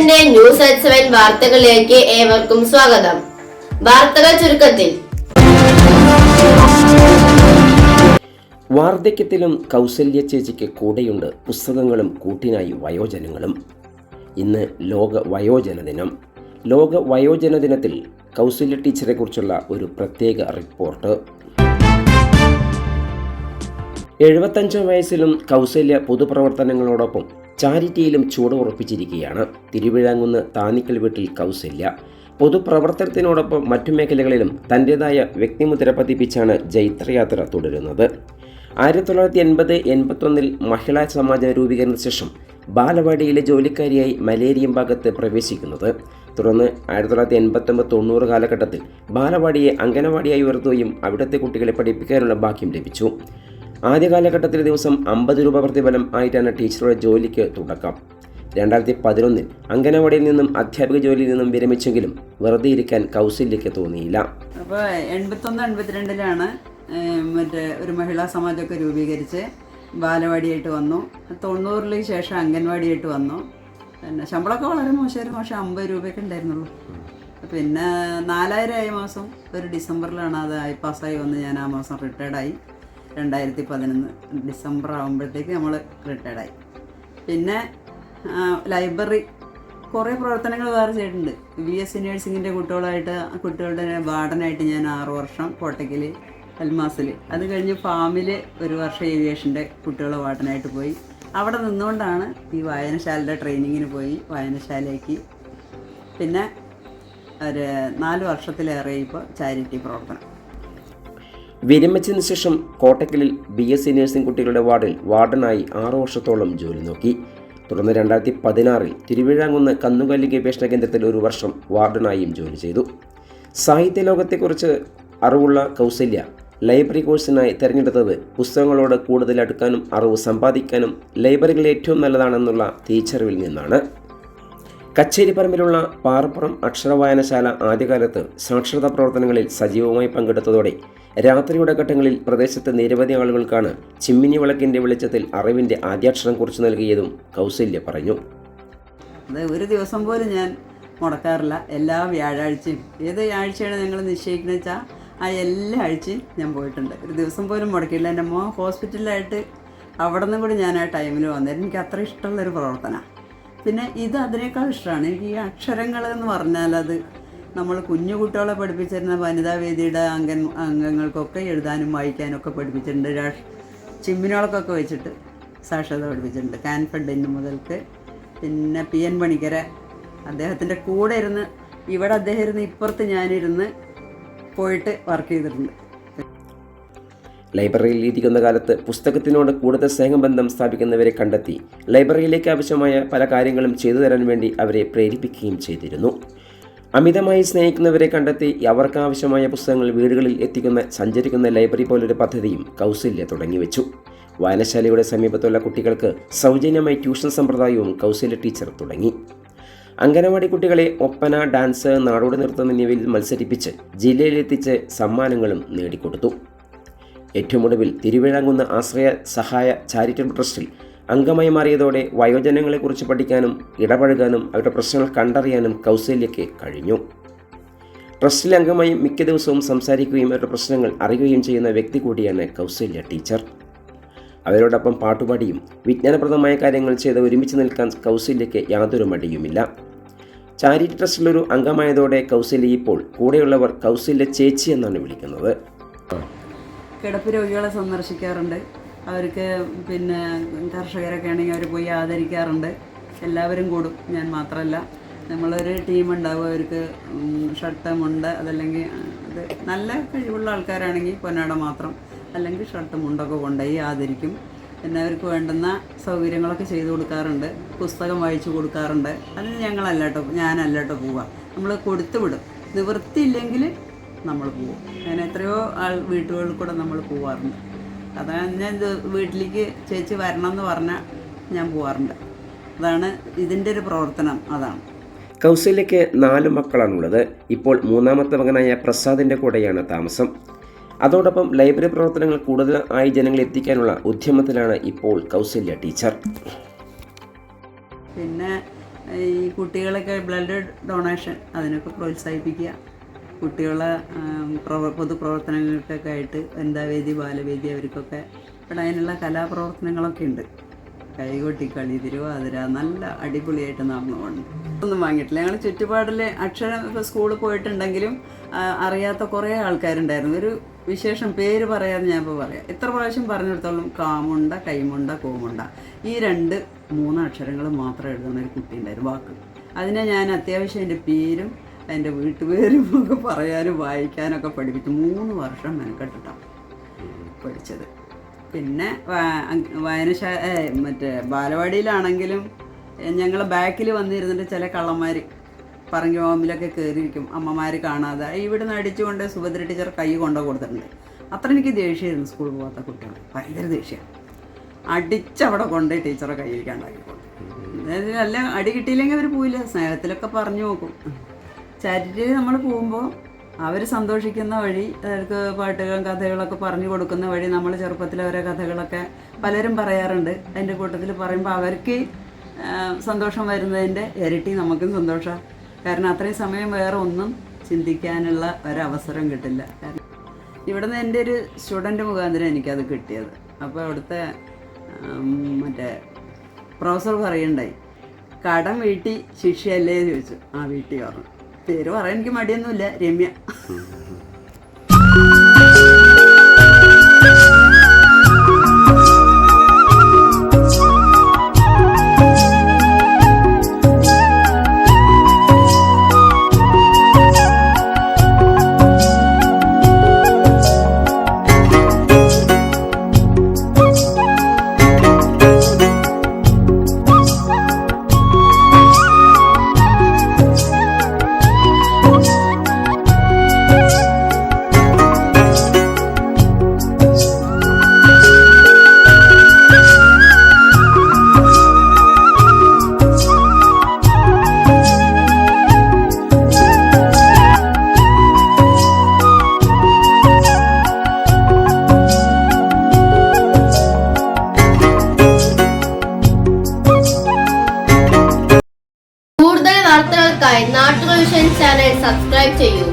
ന്യൂസിന്റെ news at 7 വാർത്തകളിലേക്ക് ഏവർക്കും സ്വാഗതം. വാർത്തകൾ ചുരുക്കത്തിൽ. വാർദ്ധക്യത്തിലും കൗസല്യ ചേച്ചിക്ക് കൂടെയുണ്ട് പുസ്തകങ്ങളും കൂട്ടിനായി വയോജനങ്ങളും. ഇന്ന് ലോക വയോജന ദിനം. ലോക വയോജന ദിനത്തിൽ കൗസല്യ ടീച്ചറെ കുറിച്ചുള്ള ഒരു പ്രത്യേക റിപ്പോർട്ട്. 75 വയസ്സിലും കൗസല്യ പൊതുപ്രവർത്തനങ്ങളോടൊപ്പം ചാരിറ്റിയിലും ചുവടുറപ്പിച്ചിരിക്കുകയാണ്. തിരുവിഴാങ്കുന്ന് താനിക്കൽ വീട്ടിൽ കൗസല്യ പൊതുപ്രവർത്തനത്തിനോടൊപ്പം മറ്റു മേഖലകളിലും തൻ്റേതായ വ്യക്തിമുദ്ര പതിപ്പിച്ചാണ് ജൈത്രയാത്ര തുടരുന്നത്. 1980-81 മഹിളാ സമാജം രൂപീകരണത്തിന് ശേഷം ബാലവാടിയിലെ ജോലിക്കാരിയായി മലേരിയം ഭാഗത്ത് പ്രവേശിക്കുന്നത്. തുടർന്ന് 1989-90 കാലഘട്ടത്തിൽ ബാലവാടിയെ അംഗനവാടിയായി ഉയർത്തുകയും അവിടുത്തെ കുട്ടികളെ പഠിപ്പിക്കാനുള്ള ഭാഗ്യം ലഭിച്ചു. ആദ്യ കാലഘട്ടത്തിൽ ദിവസം 50 രൂപ പ്രതിഫലം ആയിട്ടാണ് ടീച്ചറുടെ ജോലിക്ക് തുടക്കം. 2011 അംഗനവാടിയിൽ നിന്നും അധ്യാപിക ജോലിയിൽ നിന്നും വിരമിച്ചെങ്കിലും വെറുതെ ഇരിക്കാൻ കൗസല്യയ്ക്ക് തോന്നിയില്ല. അപ്പോൾ 81-82 മറ്റേ ഒരു മഹിളാ സമാജമൊക്കെ രൂപീകരിച്ച് ബാലവാടിയായിട്ട് വന്നു. 90 ശേഷം അംഗൻവാടിയായിട്ട് വന്നു. പിന്നെ ശമ്പളമൊക്കെ വളരെ മോശമായിരുന്നു. പക്ഷേ 50 രൂപയൊക്കെ ഉണ്ടായിരുന്നുള്ളൂ. പിന്നെ 4000 ആയ മാസം ഒരു ഡിസംബറിലാണ് അത് പാസ്സായി വന്ന് ഞാൻ ആ മാസം റിട്ടയർഡായി. 2011 ഡിസംബർ ആകുമ്പോഴത്തേക്ക് നമ്മൾ റിട്ടയർഡായി. പിന്നെ ലൈബ്രറി കുറേ പ്രവർത്തനങ്ങൾ വേറെ ചെയ്തിട്ടുണ്ട്. BSc നേഴ്സിങ്ങിൻ്റെ കുട്ടികളുടെ വാർഡനായിട്ട് ഞാൻ 6 വർഷം കോട്ടയ്ക്കൽ അൽമാസിൽ, അത് കഴിഞ്ഞ് ഫാമിൽ 1 വർഷം ഏവിയേഷൻ്റെ കുട്ടികളെ വാർഡനായിട്ട് പോയി. അവിടെ നിന്നുകൊണ്ടാണ് ഈ വായനശാലയുടെ ട്രെയിനിങ്ങിന് പോയി വായനശാലയ്ക്ക്. പിന്നെ ഒരു 4 വർഷത്തിലേറെ ഇപ്പോൾ ചാരിറ്റി പ്രവർത്തനം. വിരമിച്ചതിന് ശേഷം കോട്ടക്കലിൽ BSc നഴ്സിംഗ് കുട്ടികളുടെ വാർഡനായി 6 വർഷത്തോളം ജോലി നോക്കി. തുടർന്ന് 2016 തിരുവിഴാങ്കുന്ന് കന്നുകാലി ഗവേഷണ കേന്ദ്രത്തിൽ 1 വർഷം വാർഡനായും ജോലി ചെയ്തു. സാഹിത്യ ലോകത്തെക്കുറിച്ച് അറിവുള്ള കൗസല്യ ലൈബ്രറി കോഴ്സിനായി തിരഞ്ഞെടുത്തത് പുസ്തകങ്ങളോട് കൂടുതൽ അടുക്കാനും അറിവ് സമ്പാദിക്കാനും ലൈബ്രറികൾ ഏറ്റവും നല്ലതാണെന്നുള്ള തിരിച്ചറിവിൽ നിന്നാണ്. കച്ചേരിപ്പറമ്പിലുള്ള പാറപ്പുറം അക്ഷര വായനശാല ആദ്യകാലത്ത് സാക്ഷരതാ പ്രവർത്തനങ്ങളിൽ സജീവമായി പങ്കെടുത്തതോടെ രാത്രിയുടെ ഘട്ടങ്ങളിൽ പ്രദേശത്ത് നിരവധി ആളുകൾക്കാണ് ചിമ്മിനി വിളക്കിൻ്റെ വെളിച്ചത്തിൽ അറിവിൻ്റെ ആദ്യാക്ഷരം കുറിച്ച് നൽകിയതും കൗസല്യ പറഞ്ഞു. അത് ഒരു ദിവസം പോലും ഞാൻ മുടക്കാറില്ല. എല്ലാ വ്യാഴാഴ്ചയും ഏത് ആഴ്ചയാണ് ഞങ്ങൾ നിശ്ചയിക്കുന്നത് വെച്ചാൽ ആ എല്ലാ ആഴ്ചയും ഞാൻ പോയിട്ടുണ്ട്. ഒരു ദിവസം പോലും മുടക്കില്ല. എൻ്റെ മോൻ ഹോസ്പിറ്റലിലായിട്ട് അവിടെ നിന്നും കൂടി ഞാൻ ആ ടൈമിൽ വന്നിരുന്നു. എനിക്ക് അത്ര ഇഷ്ടമുള്ളൊരു പ്രവർത്തനമാണ്. പിന്നെ ഇത് അതിനേക്കാൾ ഇഷ്ടമാണ് എനിക്ക് ഈ അക്ഷരങ്ങൾ എന്ന് പറഞ്ഞാൽ. അത് നമ്മൾ കുഞ്ഞു കുട്ടികളെ പഠിപ്പിച്ചിരുന്ന വനിതാവേദിയുടെ അംഗങ്ങൾക്കൊക്കെ എഴുതാനും വായിക്കാനും ഒക്കെ പഠിപ്പിച്ചിട്ടുണ്ട്. ചിമ്മിനികളൊക്കെ വെച്ചിട്ട് സാക്ഷരത പഠിപ്പിച്ചിട്ടുണ്ട്. കാൻഫിഡൻറ്റ് മുതൽക്ക് പിന്നെ PN പണിക്കര അദ്ദേഹത്തിൻ്റെ കൂടെ ഇരുന്ന് ഇവിടെ അദ്ദേഹം ഇരുന്ന് ഇപ്പുറത്ത് ഞാനിരുന്ന് പോയിട്ട് വർക്ക് ചെയ്തിട്ടുണ്ട്. ലൈബ്രറിയിൽ ഇരിക്കുന്ന കാലത്ത് പുസ്തകത്തിനോട് കൂടുതൽ സ്നേഹബന്ധം സ്ഥാപിക്കുന്നവരെ കണ്ടെത്തി ലൈബ്രറിയിലേക്ക് ആവശ്യമായ പല കാര്യങ്ങളും ചെയ്തു തരാൻ വേണ്ടി അവരെ പ്രേരിപ്പിക്കുകയും ചെയ്തിരുന്നു. അമിതമായി സ്നേഹിക്കുന്നവരെ കണ്ടെത്തി അവർക്ക് ആവശ്യമായ പുസ്തകങ്ങൾ വീടുകളിൽ സഞ്ചരിക്കുന്ന ലൈബ്രറി പോലൊരു പദ്ധതിയും കൗസല്യ തുടങ്ങിവെച്ചു. വായനശാലയുടെ സമീപത്തുള്ള കുട്ടികൾക്ക് സൗജന്യമായി ട്യൂഷൻ സമ്പ്രദായവും കൗസല്യ ടീച്ചർ തുടങ്ങി. അംഗനവാടി കുട്ടികളെ ഒപ്പന, ഡാൻസ്, നാടോടി നൃത്തം എന്നിവയിൽ മത്സരിപ്പിച്ച് ജില്ലയിലെത്തിച്ച് സമ്മാനങ്ങളും നേടിക്കൊടുത്തു. ഏറ്റവും ഒടുവിൽ തിരുവിഴാങ്കുന്ന് ആശ്രയ സഹായ ചാരിറ്റബിൾ ട്രസ്റ്റിൽ അംഗമായി മാറിയതോടെ വയോജനങ്ങളെക്കുറിച്ച് പഠിക്കാനും ഇടപഴകാനും അവരുടെ പ്രശ്നങ്ങൾ കണ്ടറിയാനും കൗസല്യയ്ക്ക് കഴിഞ്ഞു. ട്രസ്റ്റിലെ അംഗമായി മിക്ക ദിവസവും സംസാരിക്കുകയും അവരുടെ പ്രശ്നങ്ങൾ അറിയുകയും ചെയ്യുന്ന വ്യക്തി കൂടിയാണ് കൗസല്യ ടീച്ചർ. അവരോടൊപ്പം പാട്ടുപാടിയും വിജ്ഞാനപ്രദമായ കാര്യങ്ങൾ ചെയ്ത് ഒരുമിച്ച് നിൽക്കാൻ കൗസല്യയ്ക്ക് യാതൊരു മടിയുമില്ല. ചാരിറ്റി ട്രസ്റ്റിലൊരു അംഗമായതോടെ കൗസല്യ ഇപ്പോൾ കൂടെയുള്ളവർ കൗസല്യ ചേച്ചി എന്നാണ് വിളിക്കുന്നത്. കിടപ്പ് രോഗികളെ സന്ദർശിക്കാറുണ്ട്. അവർക്ക് പിന്നെ കർഷകരൊക്കെ ആണെങ്കിൽ അവർ പോയി ആദരിക്കാറുണ്ട്. എല്ലാവരും കൂടും, ഞാൻ മാത്രമല്ല. നമ്മളൊരു ടീമുണ്ടാവും. അവർക്ക് ഷർട്ട്, മുണ്ട്, അതല്ലെങ്കിൽ അത് നല്ല കഴിവുള്ള ആൾക്കാരാണെങ്കിൽ പൊന്നാട മാത്രം, അല്ലെങ്കിൽ ഷർട്ട് മുണ്ടൊക്കെ കൊണ്ടുപോയി ആദരിക്കും. പിന്നെ അവർക്ക് വേണ്ടുന്ന സൗകര്യങ്ങളൊക്കെ ചെയ്തു കൊടുക്കാറുണ്ട്. പുസ്തകം വായിച്ചു കൊടുക്കാറുണ്ട്. അതിന് ഞാനല്ലാട്ടോ പോവുക. നമ്മൾ കൊടുത്തു വിടും. നിവൃത്തിയില്ലെങ്കിൽ നമ്മൾ പോവും. അങ്ങനെ എത്രയോ വീട്ടുകളിൽ കൂടെ നമ്മൾ പോവാറുണ്ട്. അതാണ് ഞാൻ വീട്ടിലേക്ക് ചേച്ചി വരണം എന്ന് പറഞ്ഞാൽ ഞാൻ പോവാറുണ്ട്. അതാണ് ഇതിൻ്റെ ഒരു പ്രവർത്തനം. അതാണ്. കൗസല്യയ്ക്ക് 4 മക്കളാണുള്ളത്. ഇപ്പോൾ 3ാമത്തെ മകനായ പ്രസാദിൻ്റെ കൂടെയാണ് താമസം. അതോടൊപ്പം ലൈബ്രറി പ്രവർത്തനങ്ങൾ കൂടുതലായി ജനങ്ങളിൽ എത്തിക്കാനുള്ള ഉദ്യമത്തിലാണ് ഇപ്പോൾ കൗസല്യ ടീച്ചർ. പിന്നെ ഈ കുട്ടികളൊക്കെ ബ്ലഡ് ഡൊണേഷൻ അതിനൊക്കെ പ്രോത്സാഹിപ്പിക്കുക, കുട്ടികളെ പൊതുപ്രവർത്തനങ്ങൾക്കൊക്കെ ആയിട്ട് വനിതാവേദി ബാലവേദി അവർക്കൊക്കെ ഇവിടെ അതിനുള്ള കലാപ്രവർത്തനങ്ങളൊക്കെ ഉണ്ട്. കൈകൊട്ടി കളി, തിരുവാതിര നല്ല അടിപൊളിയായിട്ട് നടന്നുകൊണ്ട് ഒന്നും വാങ്ങിയിട്ടില്ല. ഞങ്ങൾ ചുറ്റുപാടിൽ അക്ഷരം ഇപ്പോൾ സ്കൂളിൽ പോയിട്ടുണ്ടെങ്കിലും അറിയാത്ത കുറേ ആൾക്കാരുണ്ടായിരുന്നു. ഒരു വിശേഷം പേര് പറയാതെ ഞാൻ ഇപ്പോൾ പറയാം. എത്ര പ്രാവശ്യം പറഞ്ഞെടുത്തോളം കാമുണ്ട, കൈമുണ്ട, കോമുണ്ട ഈ 2-3 അക്ഷരങ്ങൾ മാത്രം എഴുതുന്ന ഒരു കുട്ടി ഉണ്ടായിരുന്നു വാക്ക്. അതിനെ ഞാൻ അത്യാവശ്യം എൻ്റെ പേരും എൻ്റെ വീട്ടുപേരും ഒക്കെ പറയാനും വായിക്കാനൊക്കെ പഠിപ്പിച്ചു. 3 വർഷം മെനക്കെട്ടിട്ടാണ് പഠിച്ചത്. പിന്നെ മറ്റേ ബാലവാടിയിലാണെങ്കിലും ഞങ്ങൾ ബാക്കിൽ വന്നിരുന്നിട്ട് ചില കള്ളന്മാർ പറങ്കി മാമിലൊക്കെ കയറിയിരിക്കും, അമ്മമാർ കാണാതെ ഇവിടുന്ന് അടിച്ചുകൊണ്ട് സുഭദ്ര ടീച്ചർ കൈ കൊണ്ടു കൊടുത്തിട്ടുണ്ട്. അത്ര എനിക്ക് ദേഷ്യമായിരുന്നു സ്കൂളിൽ പോകാത്ത കുട്ടികൾ, ഭയങ്കര ദേഷ്യമാണ്. അടിച്ചവിടെ കൊണ്ട് ടീച്ചറെ കയ്യിലേക്കാണ്ടാക്കിക്കൊണ്ട്, അതായത് നല്ല അടി കിട്ടിയില്ലെങ്കിൽ അവർ പോയില്ല, സ്നേഹത്തിലൊക്കെ പറഞ്ഞു നോക്കും. ചാരിറ്റിയിൽ നമ്മൾ പോകുമ്പോൾ അവർ സന്തോഷിക്കുന്ന വഴി, അവർക്ക് പാട്ടുകളും കഥകളൊക്കെ പറഞ്ഞു കൊടുക്കുന്ന വഴി നമ്മൾ ചെറുപ്പത്തിൽ ഓരോ കഥകളൊക്കെ പലരും പറയാറുണ്ട്. അതിൻ്റെ കൂട്ടത്തിൽ പറയുമ്പോൾ അവർക്ക് സന്തോഷം വരുന്നതിൻ്റെ ഇരട്ടി നമുക്കും സന്തോഷമാണ്. കാരണം അത്രയും സമയം വേറെ ഒന്നും ചിന്തിക്കാനുള്ള ഒരവസരം കിട്ടില്ല. കാരണം ഇവിടുന്ന് എൻ്റെ ഒരു സ്റ്റുഡൻറ്റ് മുഖാന്തരം എനിക്കത് കിട്ടിയത്. അപ്പോൾ അവിടുത്തെ മറ്റേ പ്രൊഫസർ പറയുണ്ടായി, കടം വീട്ടി ശിക്ഷയല്ലേ എന്ന് ചോദിച്ചു. ആ വീട്ടി പറഞ്ഞു. പേര് പറയാൻ എനിക്ക് മടിയൊന്നുമില്ല, രമ്യ. വാർത്തകൾക്കായി നാട്ടുകൾ വിഷൻ ചാനൽ സബ്സ്ക്രൈബ് ചെയ്യൂ.